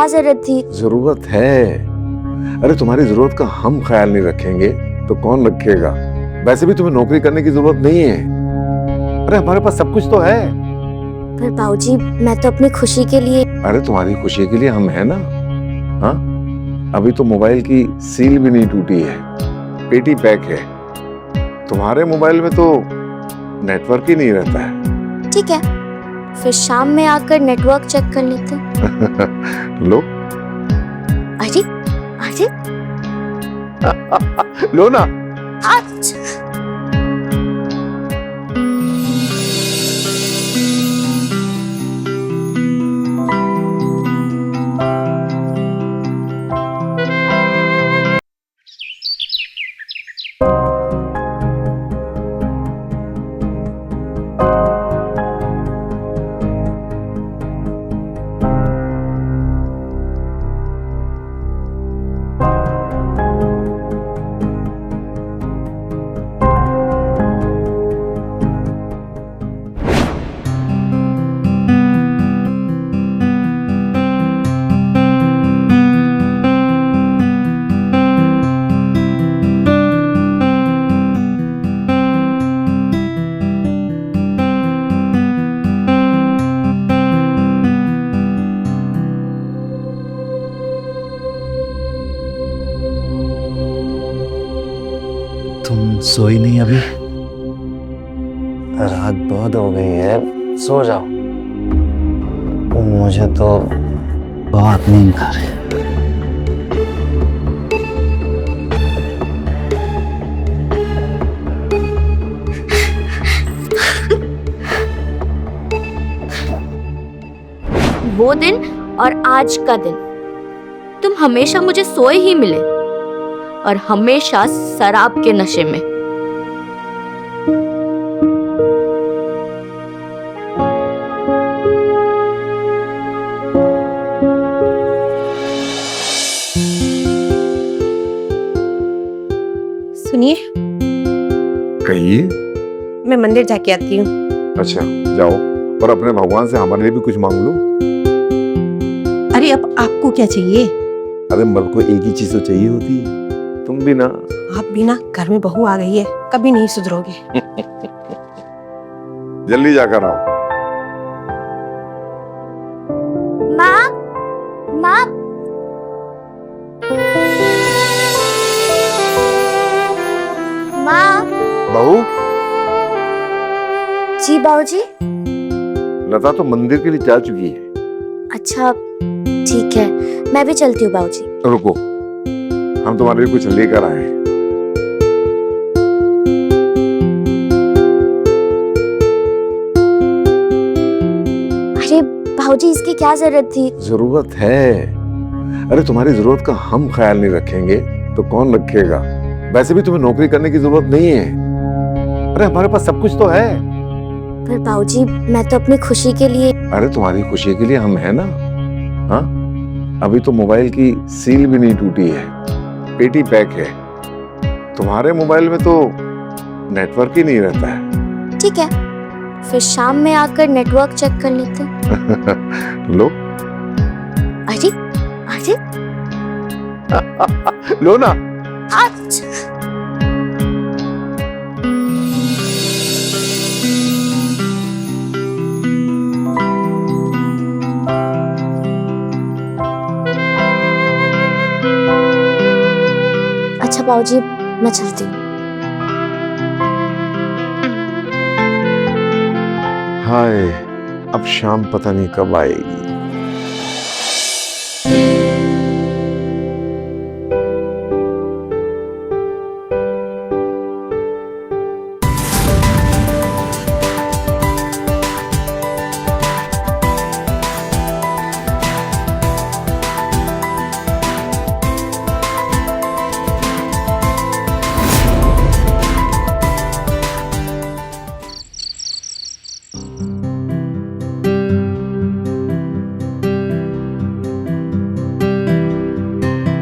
क्या जरूरत थी? जरूरत है। अरे तुम्हारी जरूरत का हम ख्याल नहीं रखेंगे तो कौन रखेगा? वैसे भी तुम्हें नौकरी करने की जरूरत नहीं है। अरे हमारे पास सब कुछ तो है। पर बाबूजी, मैं तो अपनी खुशी के लिए। अरे तुम्हारी खुशी के लिए हम है ना। हाँ, अभी तो मोबाइल की सील भी नहीं टूटी है, पेटी पैक है। तुम्हारे मोबाइल में तो नेटवर्क ही नहीं रहता है। ठीक है, फिर शाम में आकर नेटवर्क चेक कर लेते हैं। लो। अरे अरे लो ना। अच्छा। तुम सोई नहीं अभी? रात बहुत हो गई है, सो जाओ। मुझे तो बहुत नींद आ रही है। वो दिन और आज का दिन तुम हमेशा मुझे सोए ही मिले, और हमेशा शराब के नशे में। सुनिए, कहिए। मैं मंदिर जाके आती हूँ। अच्छा, जाओ और अपने भगवान से हमारे लिए भी कुछ मांग लो। अरे अब आपको क्या चाहिए? अरे मर्द को एक ही चीज तो चाहिए होती है, तुम भी ना। आप भी ना, घर में बहू आ गई है, कभी नहीं सुधरोगे। जल्दी जाकर आओ। माँ, माँ, माँ। बहू, जी बाबूजी। लता तो मंदिर के लिए जा चुकी है। अच्छा ठीक है, मैं भी चलती हूँ बाबूजी। रुको, हम तुम्हारे लिए कुछ लेकर आए हैं। अरे बाबूजी, इसकी क्या जरूरत थी? जरूरत है। अरे तुम्हारी जरूरत का हम ख्याल नहीं रखेंगे तो कौन रखेगा? वैसे भी तुम्हें नौकरी करने की जरूरत नहीं है। अरे हमारे पास सब कुछ तो है। पर बाबूजी, मैं तो अपनी खुशी के लिए। अरे तुम्हारी खुशी के लिए हम है ना। हाँ, अभी तो मोबाइल की सील भी नहीं टूटी है, पेटी पैक है। तुम्हारे मोबाइल में तो नेटवर्क ही नहीं रहता है। ठीक है, फिर शाम में आकर नेटवर्क चेक कर लेते हैं। लो। अरे अरे लो ना। अच्छा। अच्छा बाबूजी, मैं चलती हूँ। हाय, अब शाम पता नहीं कब आएगी।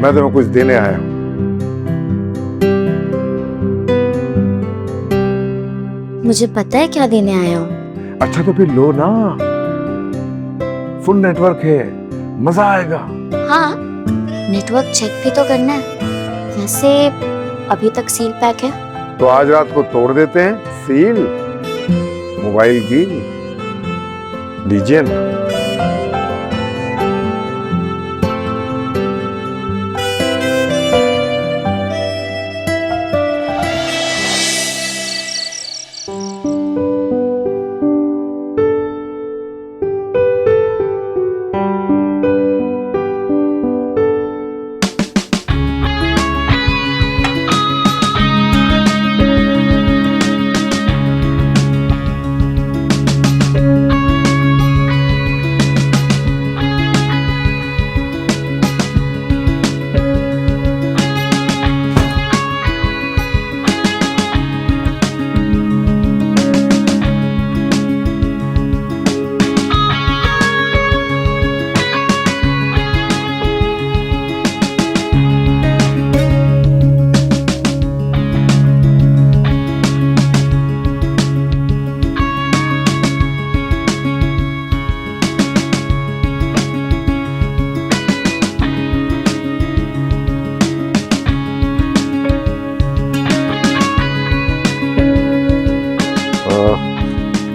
मैं तुम्हें कुछ देने आया हूं। मुझे पता है क्या देने आया हूँ। अच्छा तो फिर लो ना, फुल नेटवर्क है, मजा आएगा। हाँ, नेटवर्क चेक भी तो करना है। वैसे अभी तक सील पैक है। तो आज रात को तोड़ देते हैं सील मोबाइल की। लीजिए ना।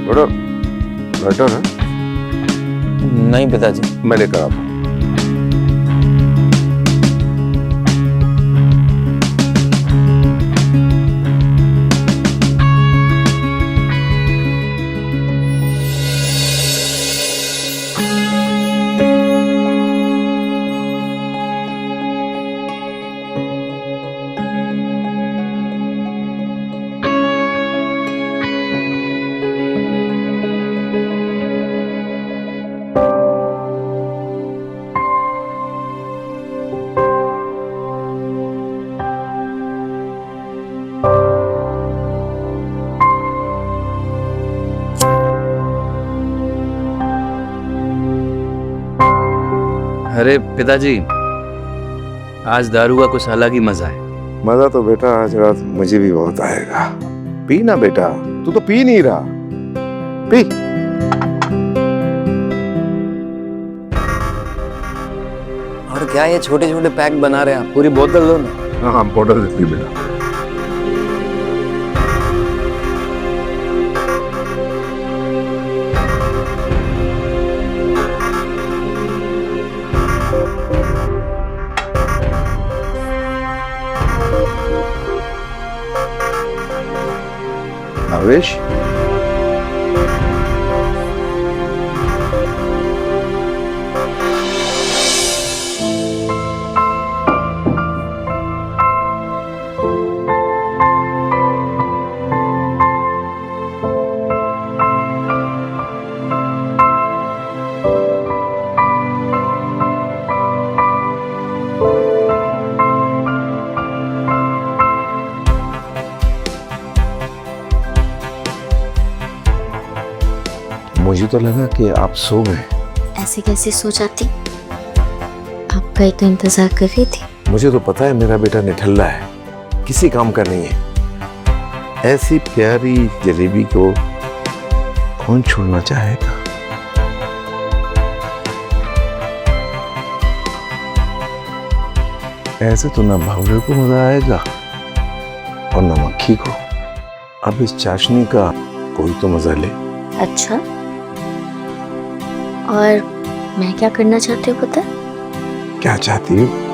बड़ा बेटर है। नहीं पिताजी। मैं लेकर आता हूँ। अरे पिताजी, आज दारू का कुछ अलग ही मजा है। मजा तो बेटा आज रात मुझे भी बहुत आएगा। पी ना बेटा, तू तो पी नहीं रहा। पी। और क्या ये छोटे छोटे पैक बना रहे हैं? पूरी बोतल लो ना। हाँ बोतल देती बेटा। आवेश, मुझे तो लगा कि आप सो गए। ऐसे कैसे सो जाती? आपका ही तो इंतजार कर रही थी। मुझे तो पता है मेरा बेटा निठल्ला है, किसी काम का नहीं है। ऐसी प्यारी जलेबी को कौन छोड़ना चाहेगा? ऐसे तो ना भावरे को मजा आएगा और ना मक्खी को। अब इस चाशनी का कोई तो मजा ले। अच्छा, और मैं क्या करना चाहती हूँ पता? क्या चाहती हो?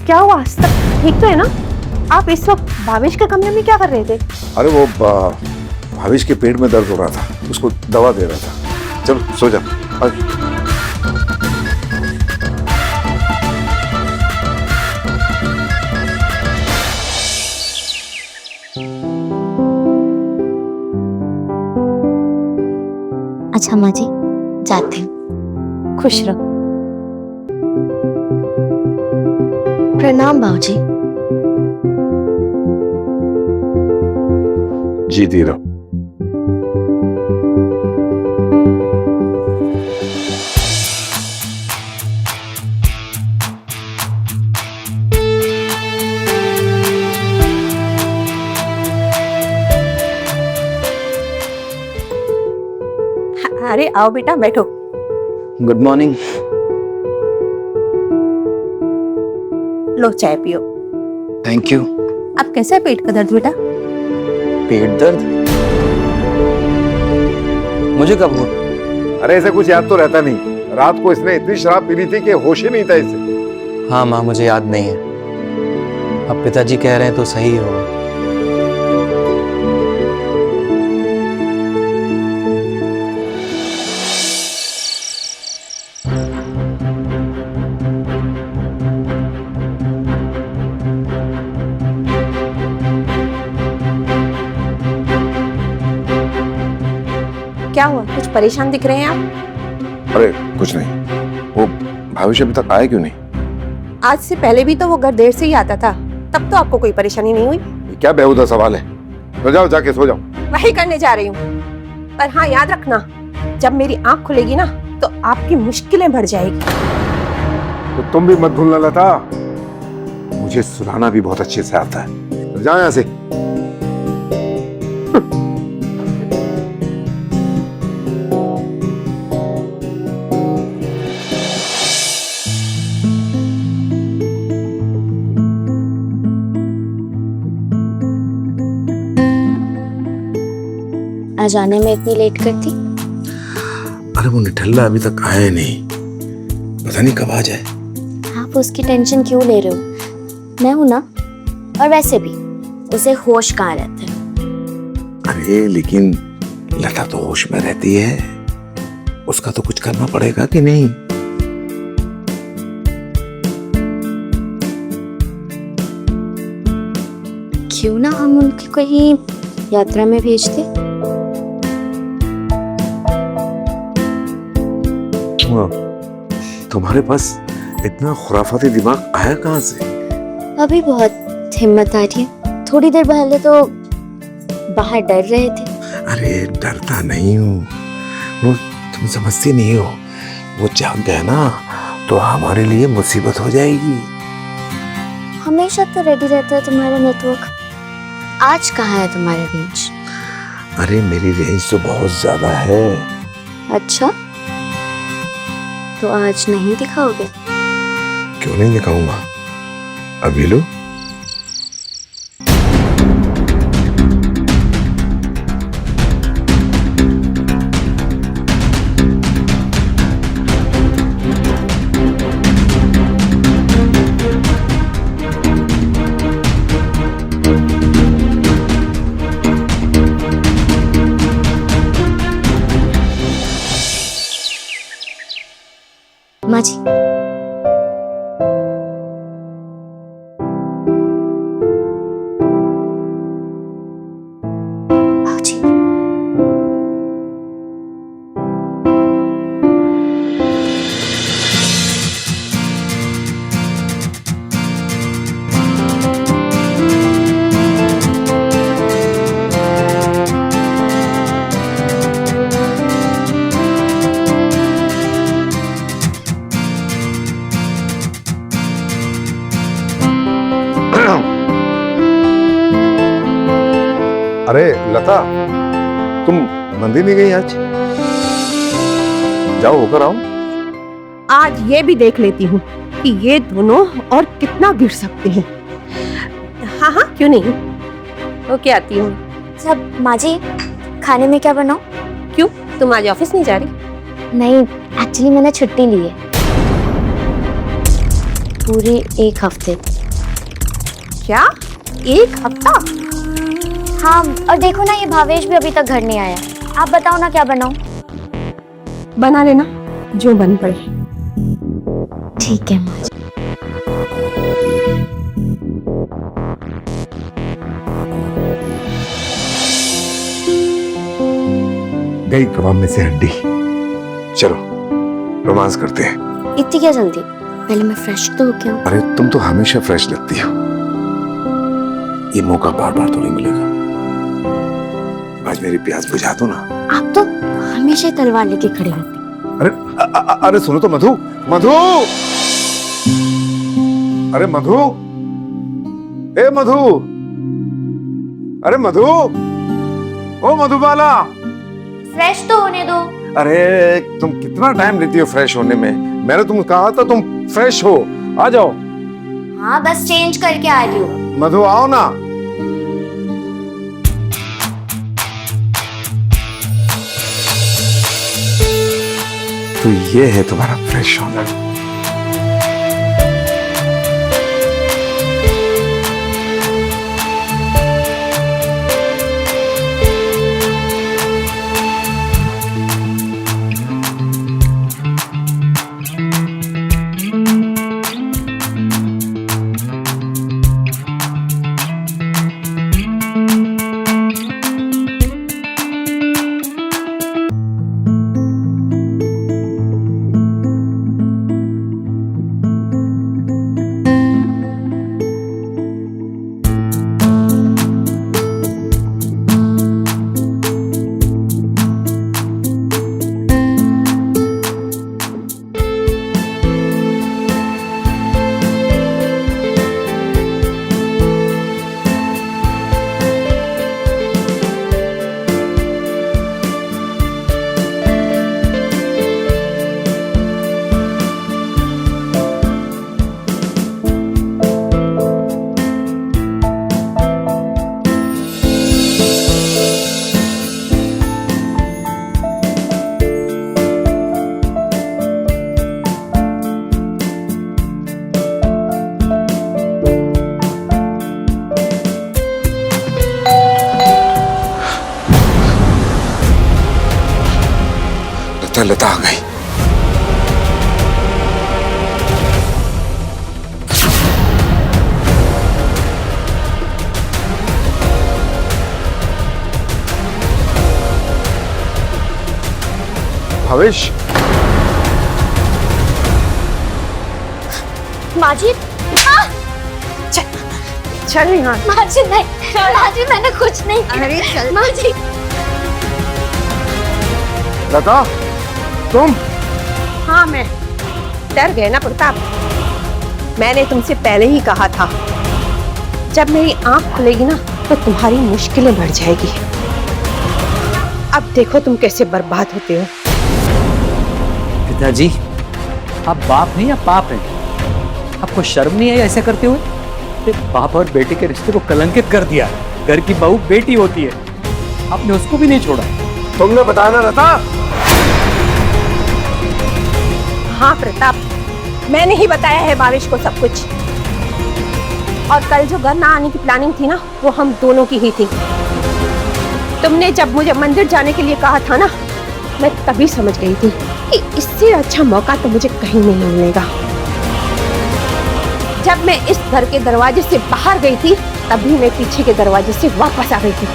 क्या हुआ? आज तक ठीक तो है ना? आप इस वक्त भावेश के कमरे में क्या कर रहे थे? अरे वो भाविश के पेट में दर्द हो रहा था, उसको दवा दे रहा था। चल सो जा। अच्छा माँ जी, जाते हैं। खुश रहो। प्रणाम बाबूजी। जीती रहो। अरे आओ बेटा, बैठो। Good morning. लो चाय पियो। Thank you. अब कैसा है पेट का दर्द बेटा? पेट दर्द? मुझे कब हुआ? अरे ऐसे कुछ याद तो रहता नहीं। रात को इसने इतनी शराब पी ली थी कि होश ही नहीं था इसे। हाँ माँ, मुझे याद नहीं है। अब पिताजी कह रहे हैं तो सही होगा। क्या हुआ? कुछ परेशान दिख रहे हैं आप? अरे कुछ नहीं। वो भविष्य अभी तक आया क्यों नहीं? आज से पहले भी तो वो घर देर से ही आता था, तब तो आपको कोई परेशानी नहीं हुई। ये क्या बेहुदा सवाल है? सो जाओ, जाके सो जाओ। वही करने जा रही हूँ। पर हाँ, याद रखना, जब मेरी आंख खुलेगी ना तो आपकी मुश्किलें बढ़ जाएगी। तो तुम भी मत भूलना लता, मुझे सुनाना भी बहुत अच्छे से आता है। जाओ यहाँ से। आज आने में इतनी लेट करती? अरे वो निठल्ला अभी तक आया नहीं, पता नहीं कब आ जाए। आप उसकी टेंशन क्यों ले रहे हो? मैं हूं ना। और वैसे भी उसे होश कहाँ रहता है? अरे लेकिन लता तो होश में रहती है, उसका तो कुछ करना पड़ेगा कि नहीं? क्यों ना हम उनकी कहीं यात्रा में भेजते? तुम्हारे पास इतना खुराफाती दिमाग आया कहाँ से? अभी बहुत हिम्मत आ रही है। थोड़ी देर पहले तो बाहर डर रहे थे। अरे डरता नहीं हूँ, वो तुम समझती नहीं हो। वो जाग गया ना तो हमारे लिए मुसीबत हो जाएगी। हमेशा तो रेडी रहता है तुम्हारा नेटवर्क। आज कहाँ है तुम्हारा रेंज? अरे मेरी रेंज तो बहुत ज्यादा है। अच्छा, तो आज नहीं दिखाओगे? क्यों नहीं दिखाऊंगा, अभी लो। माँ जी, बाबूजी, अरे लता, तुम मंदिर नहीं गई आज? जाओ होकर आओ। आज ये भी देख लेती हूँ कि ये दोनों और कितना गिर सकते हैं। हाँ हाँ, क्यों नहीं, ओके आती हूँ। सब माँ जी, खाने में क्या बनाऊं? क्यों, तुम आज ऑफिस नहीं जा रही? नहीं, एक्चुअली मैंने छुट्टी ली है पूरे 1 हफ्ते। क्या 1 हफ्ता? हाँ, और देखो ना, ये भावेश भी अभी तक घर नहीं आया। आप बताओ ना क्या बनाऊं? बना लेना जो बन पड़े। ठीक है माँ जी। गई कबाब में से हड्डी। चलो रोमांस करते हैं। इतनी क्या जल्दी? पहले मैं फ्रेश तो हो क्या? अरे तुम तो हमेशा फ्रेश लगती हो, ये मौका बार बार तो नहीं मिलेगा। आज मेरी प्यास बुझा दो ना। आप तो हमेशा ही तलवार लेके खड़े होते। अरे सुनो तो मधु, मधु, अरे मधु, ए मधु, अरे मधु, ओ मधुबाला। फ्रेश तो होने दो। अरे तुम कितना टाइम लेती हो फ्रेश होने में? मैंने तुम कहा था तुम फ्रेश हो, आ जाओ। हाँ, बस चेंज करके आ रही हूँ। मधु आओ ना। तो ये है तुम्हारा फ्रेश होना। लता आ गई। भावेश, माजी, चल यहाँ। माजी नहीं, माजी मैंने कुछ नहीं किया। अरे चल। माजी। लता तुम? हाँ, मैं डर गए ना प्रताप। मैंने तुमसे पहले ही कहा था, जब मेरी आंख खुलेगी ना तो तुम्हारी मुश्किलें बढ़ जाएगी। अब देखो तुम कैसे बर्बाद होते हो। पिताजी, आप बाप नहीं, आप पाप हैं। आपको शर्म नहीं आई ऐसा करते हुए? बाप और बेटे के रिश्ते को कलंकित कर दिया। घर की बहू बेटी होती है, आपने उसको भी नहीं छोड़ा। तुमने बताया ना लता? हाँ प्रताप, मैंने ही बताया है भावेश को सब कुछ। और कल जो घर ना आने की प्लानिंग थी ना, वो हम दोनों की ही थी। तुमने जब मुझे मंदिर जाने के लिए कहा था ना, मैं तभी समझ गई थी कि इससे अच्छा मौका तो मुझे कहीं नहीं मिलेगा। जब मैं इस घर के दरवाजे से बाहर गई थी, तभी मैं पीछे के दरवाजे से वापस आ गई थी।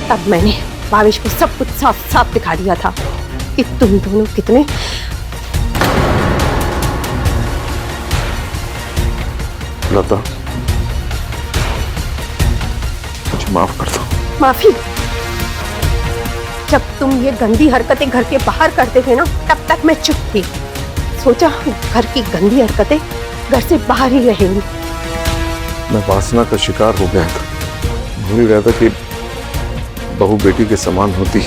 तब मैंने भावेश को सब कुछ साफ साफ दिखा दिया था कि तुम दोनों कितने लता, मुझे माफ कर दो। माफी? जब तुम ये गंदी हरकतें घर के बाहर करते थे ना, तब तक मैं चुप थी। सोचा घर की गंदी हरकतें घर से बाहर ही रहेंगी। मैं वासना का शिकार हो गया था, भूल गया था कि बहू बेटी के समान होती।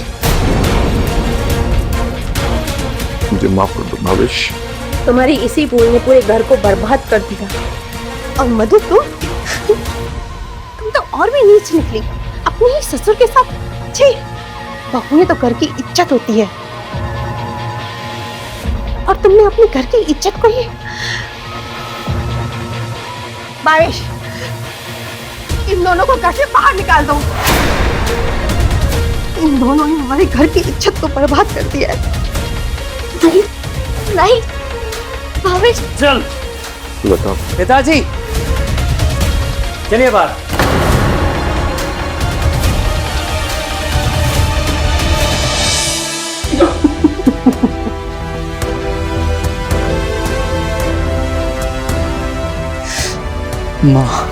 मुझे माफ कर दो भावेश। तुम्हारी इसी भूल ने पूरे घर को बर्बाद कर दिया। और मधु तुम तो और भी नीच निकली, अपने ही ससुर के साथ। छी, बहुएं तो घर की इज्जत होती है, और तुमने अपने घर की इज्जत को ही। भावेश, इन दोनों को घर से बाहर निकाल दो। इन दोनों ने हमारे घर की इज्जत को बर्बाद कर दिया है। नहीं नहीं भावेश, चल बताओ। पिताजी चलिए बाहर। माँ,